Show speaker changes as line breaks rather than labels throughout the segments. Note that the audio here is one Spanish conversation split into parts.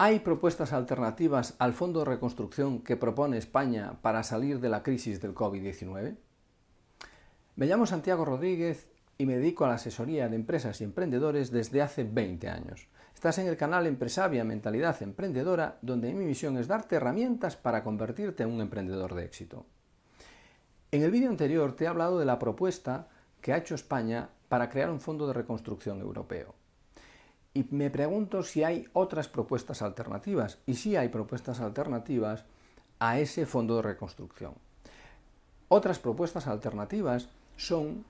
¿Hay propuestas alternativas al Fondo de Reconstrucción que propone España para salir de la crisis del COVID-19? Me llamo Santiago Rodríguez y me dedico a la asesoría de empresas y emprendedores desde hace 20 años. Estás en el canal Empresavia Mentalidad Emprendedora, donde mi misión es darte herramientas para convertirte en un emprendedor de éxito. En el vídeo anterior te he hablado de la propuesta que ha hecho España para crear un fondo de reconstrucción europeo. Y me pregunto si hay otras propuestas alternativas, y sí hay propuestas alternativas a ese fondo de reconstrucción. Otras propuestas alternativas son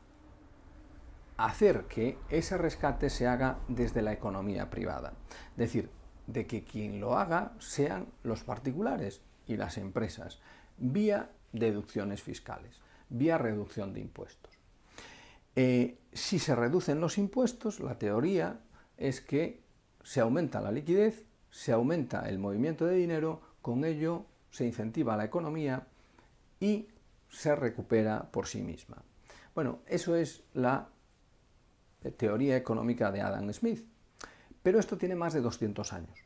hacer que ese rescate se haga desde la economía privada. Es decir, de que quien lo haga sean los particulares y las empresas, vía deducciones fiscales, vía reducción de impuestos. Si se reducen los impuestos, la teoría es que se aumenta la liquidez, se aumenta el movimiento de dinero, con ello se incentiva la economía y se recupera por sí misma. Bueno, eso es la teoría económica de Adam Smith, pero esto tiene más de 200 años.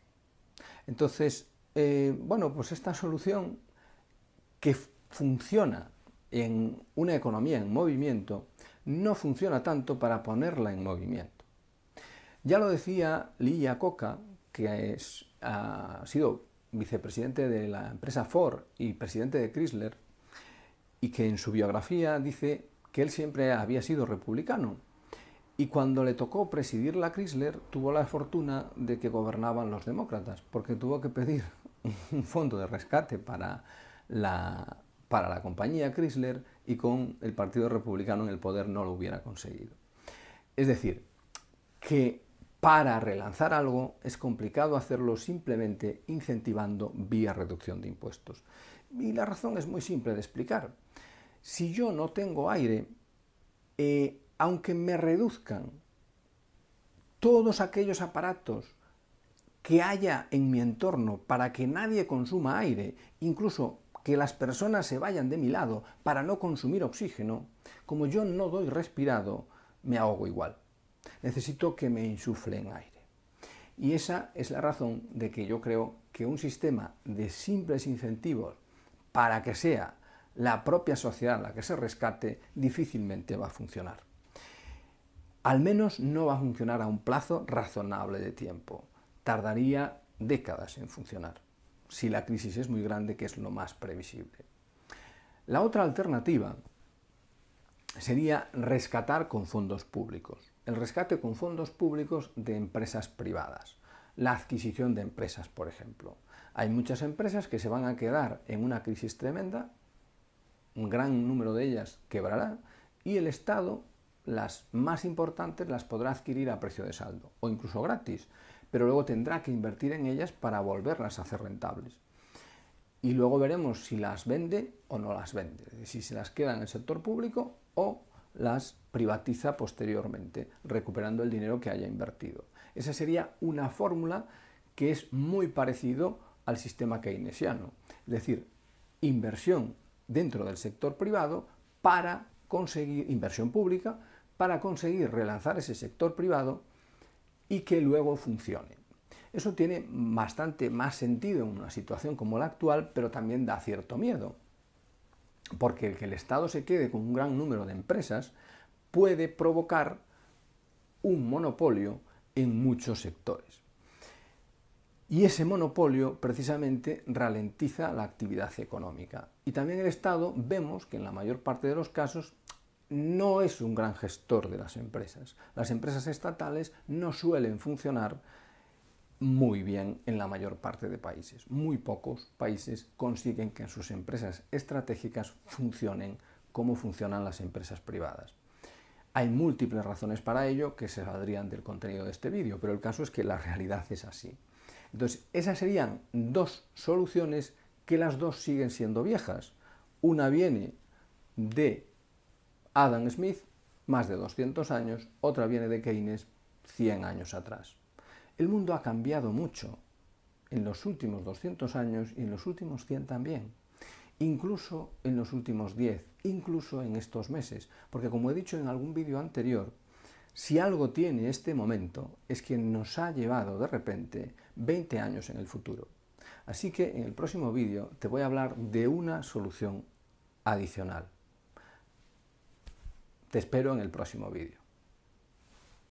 Entonces, pues esta solución que funciona en una economía en movimiento no funciona tanto para ponerla en movimiento. Ya lo decía Lee Iacocca, que ha sido vicepresidente de la empresa Ford y presidente de Chrysler, y que en su biografía dice que él siempre había sido republicano. Y cuando le tocó presidir la Chrysler, tuvo la fortuna de que gobernaban los demócratas, porque tuvo que pedir un fondo de rescate para la compañía Chrysler, y con el Partido Republicano en el poder no lo hubiera conseguido. Es decir, que para relanzar algo es complicado hacerlo simplemente incentivando vía reducción de impuestos. Y la razón es muy simple de explicar. Si yo no tengo aire, aunque me reduzcan todos aquellos aparatos que haya en mi entorno para que nadie consuma aire, incluso que las personas se vayan de mi lado para no consumir oxígeno, como yo no doy respirado, me ahogo igual. Necesito que me insuflen aire. Y esa es la razón de que yo creo que un sistema de simples incentivos para que sea la propia sociedad la que se rescate difícilmente va a funcionar. Al menos no va a funcionar a un plazo razonable de tiempo. Tardaría décadas en funcionar, si la crisis es muy grande, que es lo más previsible. La otra alternativa sería rescatar con fondos públicos. El rescate con fondos públicos de empresas privadas. La adquisición de empresas, por ejemplo. Hay muchas empresas que se van a quedar en una crisis tremenda, un gran número de ellas quebrará, y el Estado, las más importantes, las podrá adquirir a precio de saldo, o incluso gratis, pero luego tendrá que invertir en ellas para volverlas a hacer rentables. Y luego veremos si las vende o no las vende, es decir, si se las queda en el sector público o las privatiza posteriormente, recuperando el dinero que haya invertido. Esa sería una fórmula que es muy parecido al sistema keynesiano, es decir, inversión dentro del sector privado para conseguir, inversión pública, para conseguir relanzar ese sector privado y que luego funcione. Eso tiene bastante más sentido en una situación como la actual, pero también da cierto miedo, porque el que el Estado se quede con un gran número de empresas puede provocar un monopolio en muchos sectores. Y ese monopolio precisamente ralentiza la actividad económica. Y también el Estado vemos que en la mayor parte de los casos no es un gran gestor de las empresas. Las empresas estatales no suelen funcionar muy bien en la mayor parte de países. Muy pocos países consiguen que sus empresas estratégicas funcionen como funcionan las empresas privadas. Hay múltiples razones para ello que se saldrían del contenido de este vídeo, pero el caso es que la realidad es así. Entonces, esas serían dos soluciones que las dos siguen siendo viejas. Una viene de Adam Smith, más de 200 años, otra viene de Keynes, 100 años atrás. El mundo ha cambiado mucho en los últimos 200 años y en los últimos 100 también. Incluso en los últimos 10, incluso en estos meses. Porque como he dicho en algún vídeo anterior, Si algo tiene este momento es que nos ha llevado de repente 20 años en el futuro. Así que en el próximo vídeo te voy a hablar de una solución adicional. Te espero en el próximo vídeo.